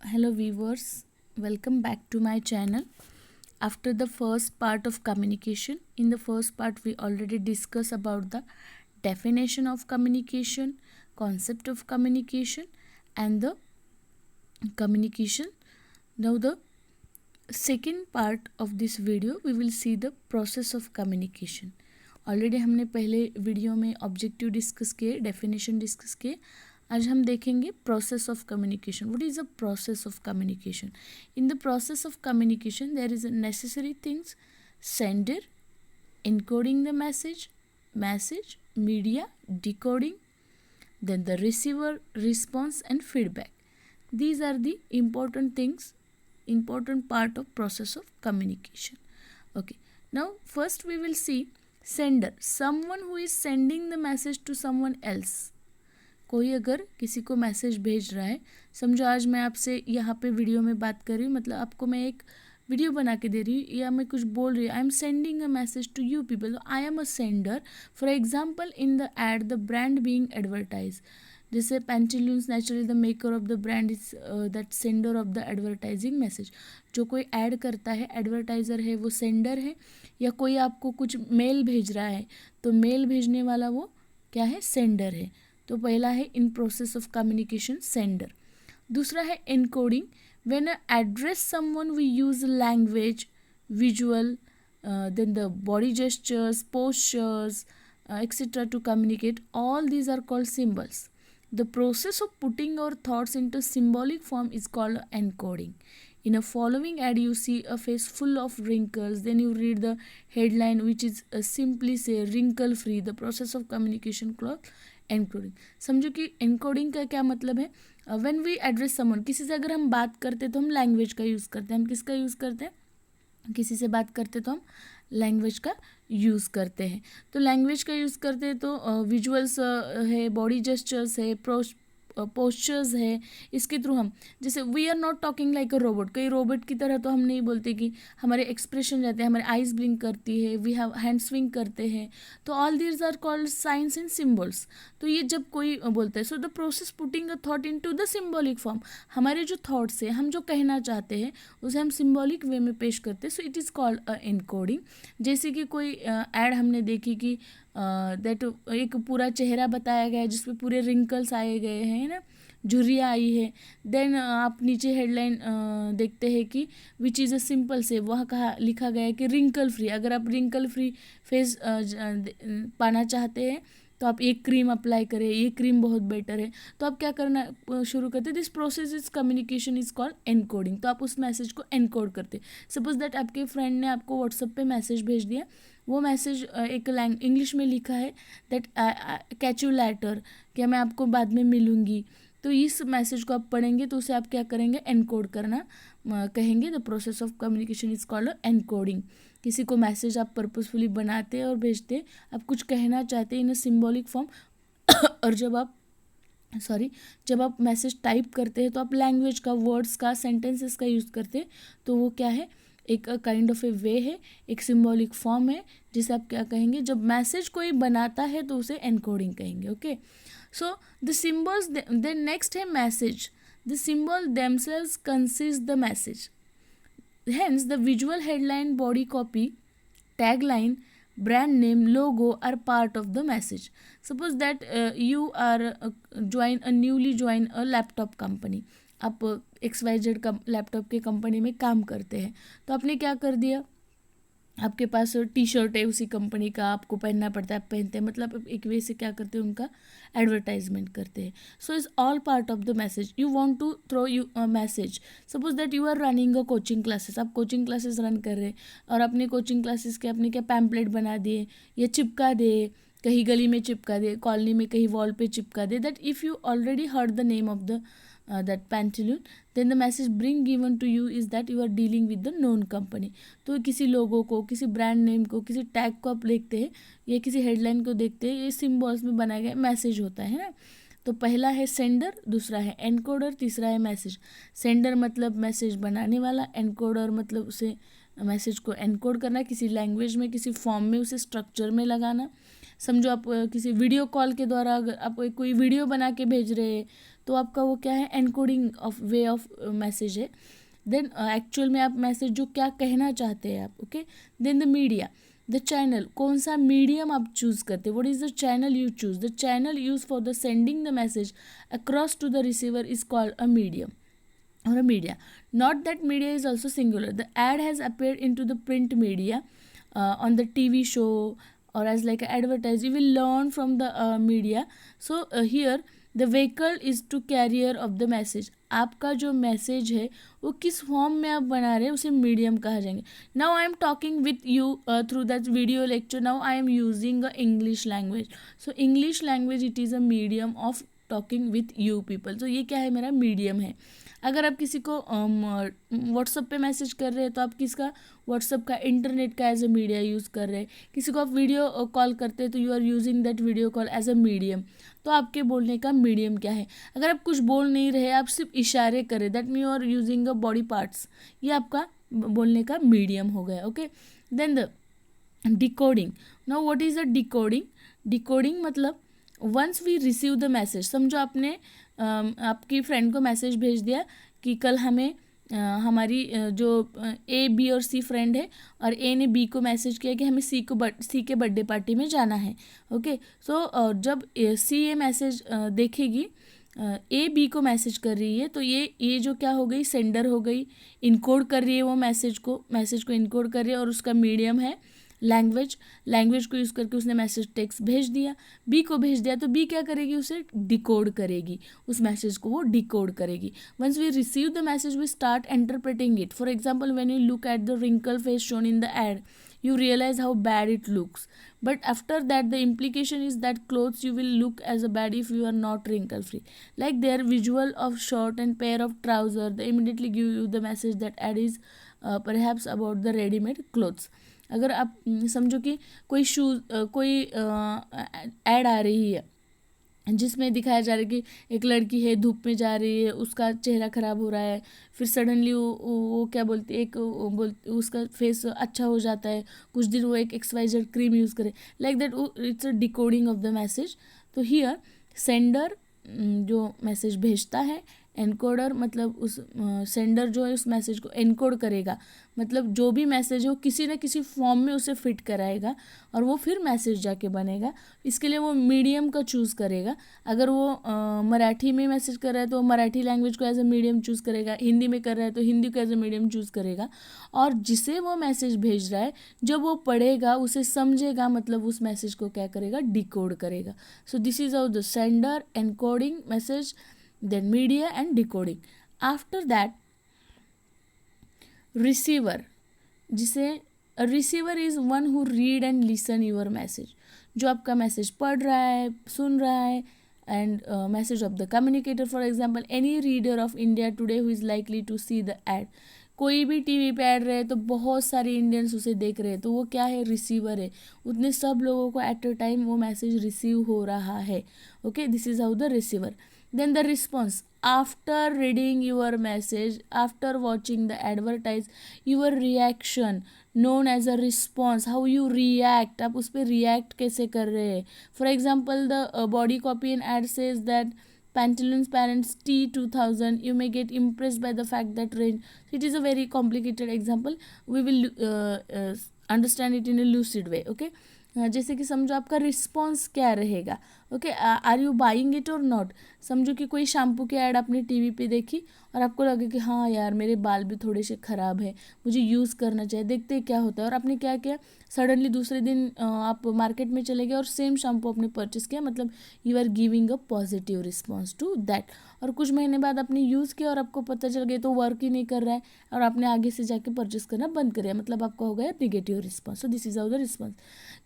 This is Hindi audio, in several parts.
Hello viewers, welcome back to my channel. After the first part of communication, in the first part we already discussed about the definition of communication, concept of communication and the communication. Now the second part of this video we will see the process of communication. Already हमने पहले वीडियो में ऑब्जेक्टिव डिस्कस किए, डेफिनेशन डिस्कस किए. आज हम देखेंगे process of communication. What is a process of communication? In the process of communication there is necessary things: sender, encoding the message, media, decoding, then the receiver, response and feedback. These are the important things, important part of process of communication. Okay, now first we will see sender, someone who is sending the message to someone else. कोई अगर किसी को मैसेज भेज रहा है, समझो आज मैं आपसे यहाँ पे वीडियो में बात कर रही हूँ, मतलब आपको मैं एक वीडियो बना के दे रही हूँ या मैं कुछ बोल रही हूँ. I am sending a message to you people. I am a sender. For example in the ad the brand being advertise, जैसे Pantaloons naturally the maker of the brand is that sender of the advertising message. जो कोई ऐड करता है, एडवर्टाइज़र है, वो सेंडर है. या कोई आपको कुछ मेल भेज रहा है तो मेल भेजने वाला वो क्या है? सेंडर है. तो पहला है in process of communication sender. दूसरा है encoding. When address someone we use language, visual, then the body gestures, postures, etc. to communicate. All these are called symbols. The process of putting our thoughts into symbolic form is called encoding. In a following ad, you see a face full of wrinkles. Then you read the headline, which is simply say wrinkle free. The process of communication called encoding. समझो कि encoding का क्या मतलब है. When we address someone, किसी से अगर हम बात करते हैं तो हम लैंग्वेज का यूज़ करते हैं. हम किसका यूज़ करते हैं? किसी से बात करते तो हम लैंग्वेज का यूज़ करते हैं. तो लैंग्वेज का यूज़ करते हैं तो विजुअल्स है, बॉडी जेस्चर्स है, पोस्चर्स है. इसके थ्रू हम, जैसे we are not talking like a robot. कई रोबोट की तरह तो हम नहीं बोलते कि हमारे एक्सप्रेशन रहते हैं, हमारे आइज ब्लिंक करती है, वी हैव हैंड स्विंग करते हैं. तो all these are called signs and symbols. तो ये जब कोई बोलता है, so the process putting a thought into the symbolic form. हमारे जो थॉट्स है, हम जो कहना चाहते हैं उसे हम सिम्बॉलिक वे में पेश करते हैं. So it is called a encoding. जैसे कि कोई ऐड हमने देखी कि दैट एक पूरा चेहरा बताया गया है जिसपे पूरे रिंकल्स आए गए हैं ना, झुर्रियाँ आई है. देन आप नीचे हेडलाइन देखते हैं कि विच इज़ अ सिंपल से, वहाँ कहा लिखा गया है कि रिंकल फ्री. अगर आप रिंकल फ्री फेस पाना चाहते हैं तो आप एक क्रीम अप्लाई करें, ये क्रीम बहुत बेटर है. तो आप क्या करना शुरू करते हैं? This process is communication is called encoding. तो आप उस मैसेज को एनकोड करते. सपोज दैट आपके फ्रेंड ने आपको व्हाट्सएप पे मैसेज भेज दिया. वो मैसेज एक इंग्लिश में लिखा है दैट कैच यू लेटर, क्या मैं आपको बाद में मिलूँगी. तो इस मैसेज को आप पढ़ेंगे तो उसे आप क्या करेंगे? एनकोड करना कहेंगे. The process of communication is called encoding. किसी को मैसेज आप पर्पसफुली बनाते हैं और भेजते हैं, आप कुछ कहना चाहते हैं इन अ सिम्बॉलिक फॉर्म. और जब आप मैसेज टाइप करते हैं तो आप लैंग्वेज का, वर्ड्स का, सेंटेंसेस का यूज़ करते हैं. तो वो क्या है? एक काइंड ऑफ ए वे है, एक सिम्बॉलिक फॉर्म है जिसे आप क्या कहेंगे? जब मैसेज कोई बनाता है तो उसे एनकोडिंग कहेंगे. Okay, so the symbols. Then next है message. The symbol themselves consist the message. Hence, the visual headline, body copy, tagline, brand name, logo are part of the message. Suppose that you are newly join a laptop company. आप XYZ का लैपटॉप के कंपनी में काम करते हैं. तो आपने क्या कर दिया? आपके पास टी शर्ट है उसी कंपनी का, आपको पहनना पड़ता है, आप पहनते हैं. मतलब एक वे से क्या करते हैं? उनका एडवर्टाइजमेंट करते हैं. So is all part of the message. You want to throw you message. Suppose that you are running a coaching classes. आप कोचिंग क्लासेस रन कर रहे हैं और अपने कोचिंग क्लासेस के अपने क्या पैम्पलेट बना दिए या चिपका दे, कहीं गली में चिपका दे, कॉलोनी में कहीं वॉल पे चिपका दे. That if you already heard the name of the that pantaloon, then the message bring given to you is that you are dealing with the known company. तो किसी लोगो को, किसी ब्रांड नेम को, किसी टैग को आप देखते हैं या किसी हेडलाइन को देखते हैं, ये सिम्बॉल्स में बनाया गया मैसेज होता है ना. तो पहला है सेंडर, दूसरा है एनकोडर, तीसरा है मैसेज. सेंडर मतलब मैसेज बनाने वाला, एनकोडर मतलब उसे मैसेज को एनकोड करना, किसी लैंग्वेज में, किसी फॉर्म में, उसे स्ट्रक्चर में लगाना. समझो आप किसी वीडियो कॉल के द्वारा अगर आप कोई वीडियो बना के भेज रहे हैं तो आपका वो क्या है, encoding of way of message है। देन एक्चुअल में आप मैसेज जो क्या कहना चाहते हैं आप, okay. Then the media, the channel, कौन सा मीडियम आप चूज करते हैं, what is the channel you choose, the channel use for the sending the message across to the receiver is called a medium or a media. Not that media is also singular. The ad has appeared into the print media, on the TV show, or as like an advertise. You will learn from the media. So here the vehicle is to carrier of the message. आपका जो मैसेज है वो किस फॉर्म में आप बना रहे हैं उसे मीडियम कहा जाएंगे. Now I am talking with you through that video lecture. Now I am using a English language. So English language it is a medium of talking with you people. तो ये क्या है, मेरा मीडियम है. अगर आप किसी को व्हाट्सअप पे मैसेज कर रहे हैं तो आप किसका, व्हाट्सअप का, इंटरनेट का एज अ मीडिया यूज़ कर रहे हैं. किसी को आप वीडियो कॉल करते हैं तो you are using that video call as a medium. तो आपके बोलने का मीडियम क्या है. अगर आप कुछ बोल नहीं रहे, आप सिर्फ इशारे करें, that mean you are using a body parts, ये आपका बोलने का मीडियम हो गया. Okay. Then the decoding. Now what is the decoding. Decoding मतलब once we receive the message. समझो आपने आपकी फ्रेंड को मैसेज भेज दिया कि कल हमें हमारी जो ए बी और सी फ्रेंड है, और ए ने बी को मैसेज किया कि हमें सी के बर्थडे पार्टी में जाना है. ओके. सो जब सी ये मैसेज देखेगी, ए बी को मैसेज कर रही है, तो ये जो क्या हो गई, सेंडर हो गई. इनकोड कर रही है वो मैसेज को इनकोड कर रही है, और उसका मीडियम है लैंग्वेज को यूज़ करके उसने मैसेज टेक्स्ट भेज दिया, बी को भेज दिया. तो बी क्या करेगी, उसे डिकोड करेगी, उस मैसेज को वो डिकोड करेगी. Once we receive the message we start interpreting it. For example, when you look at the wrinkle face shown in the ad, you realize how bad it looks, but after that the implication is that clothes you will look as a bad if you are not wrinkle free. Like their visual of shirt and pair of trouser, they immediately give you the message that ad is perhaps about the ready made clothes. अगर आप समझो कि कोई शूज़ कोई ऐड आ रही है जिसमें दिखाया जा रहा है कि एक लड़की है, धूप में जा रही है, उसका चेहरा ख़राब हो रहा है, फिर सडनली वो क्या बोलती है, उसका फेस अच्छा हो जाता है, कुछ दिन वो एक XYZ क्रीम यूज़ करे, like that. It's a decoding of the message. तो हियर सेंडर जो मैसेज भेजता है, एनकोडर मतलब उस सेंडर जो है उस मैसेज को एनकोड करेगा, मतलब जो भी मैसेज हो किसी न किसी फॉर्म में उसे फिट कराएगा, और वो फिर मैसेज जाके बनेगा. इसके लिए वो मीडियम का चूज़ करेगा. अगर वो मराठी में मैसेज कर रहा है तो मराठी लैंग्वेज को एज अ मीडियम चूज़ करेगा, हिंदी में कर रहा है तो हिंदी को एज अ मीडियम चूज़ करेगा, और जिसे वो मैसेज भेज रहा है जब वो पढ़ेगा उसे समझेगा, मतलब उस मैसेज को क्या करेगा, डिकोड करेगा. सो this is how the sender, encoding message, then media and decoding. After that receiver, जिसे receiver is one who read and listen your message, जो आपका मैसेज पढ़ रहा है, सुन रहा है. and message of the communicator, for example any reader of India today who is likely to see the ad. कोई भी टीवी पे ऐड रहे तो बहुत सारे इंडियंस उसे देख रहे हैं, तो वो क्या है, रिसीवर है. उतने सब लोगों को एट अ टाइम वो मैसेज रिसीव हो रहा है. Okay, this is how the receiver. Then the response after reading your message, after watching the advertise, your reaction known as a response. how you react, आप उस पर react कैसे कर रहे हैं. For example, the body copy and ad says that Pantaloons Parents T2000, you may get impressed by the fact that range. It is a very complicated example, we will understand it in a lucid way. Okay, जैसे कि समझो आपका रिस्पॉन्स क्या रहेगा. Okay, are you buying it और नॉट. समझो कि कोई शैम्पू की ऐड आपने टीवी पे देखी और आपको लगे कि हाँ यार मेरे बाल भी थोड़े से ख़राब है, मुझे यूज़ करना चाहिए, देखते हैं क्या होता है. और आपने क्या किया, सडनली दूसरे दिन आप मार्केट में चले गए और सेम शैम्पू आपने परचेस किया, मतलब you are giving a positive response to that. और कुछ महीने बाद आपने यूज़ किया और आपको पता चल गया तो वर्क ही नहीं कर रहा है, और आपने आगे से जाके परचेस करना बंद कर दिया, मतलब आपका हो गया negative response. So this is how the response.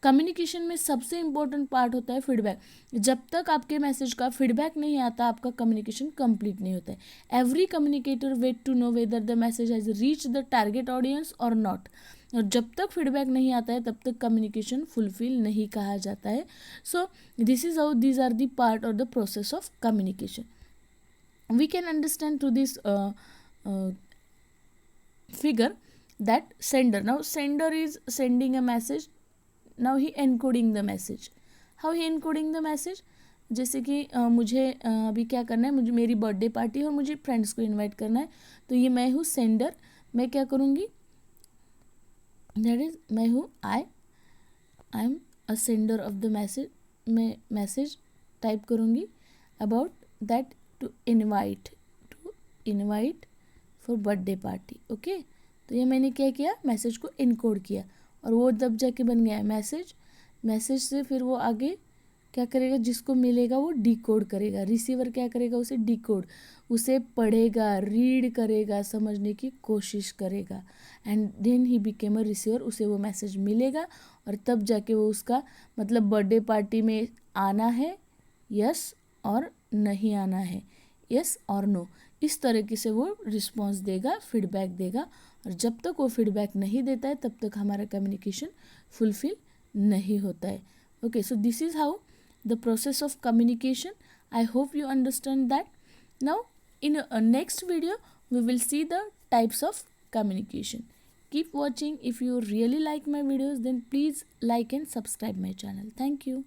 Communication में सबसे इंपॉर्टेंट पार्ट होता है फीडबैक. जब तक आपके मैसेज का फीडबैक नहीं आता आपका कम्युनिकेशन कंप्लीट नहीं होता है. Every communicator wait to know whether the message has reach the target audience और नॉट. और जब तक फीडबैक नहीं आता है तब तक कम्युनिकेशन फुलफिल नहीं कहा जाता है. So this is how these are the part और the process of communication. We can understand through this figure that sender, now sender is sending a message, now he encoding the message. How he encoding the message, जैसे कि मुझे अभी क्या करना है, मुझे मेरी बर्थडे पार्टी है और मुझे फ्रेंड्स को इनवाइट करना है, तो ये मैं हूँ सेंडर। मैं क्या करूँगी, दैट इज मैं हूँ I am a sender of the message. मैं मैसेज टाइप करूँगी about that to invite for birthday party. Okay, तो ये मैंने क्या किया, मैसेज को इनकोड किया और वो जब जाके बन गया है मैसेज। मैसेज से फिर वो आगे क्या करेगा, जिसको मिलेगा वो डिकोड करेगा। रिसीवर क्या करेगा, उसे डिकोड, उसे पढ़ेगा, रीड करेगा, समझने की कोशिश करेगा, and then he became a receiver. उसे वो मैसेज मिलेगा और तब जाके वो उसका मतलब बर्थडे पार्टी में आना है यस और नहीं आना है यस और नो, इस तरीके से वो रिस्पॉन्स देगा, फीडबैक देगा। और जब तक वो फीडबैक नहीं देता है तब तक हमारा कम्युनिकेशन फुलफिल नहीं होता है। Okay, so this is how the process of communication. I hope you understand that. Now in a next video we will see the types of communication. Keep watching. If you really like my videos, then please like and subscribe my channel. Thank you.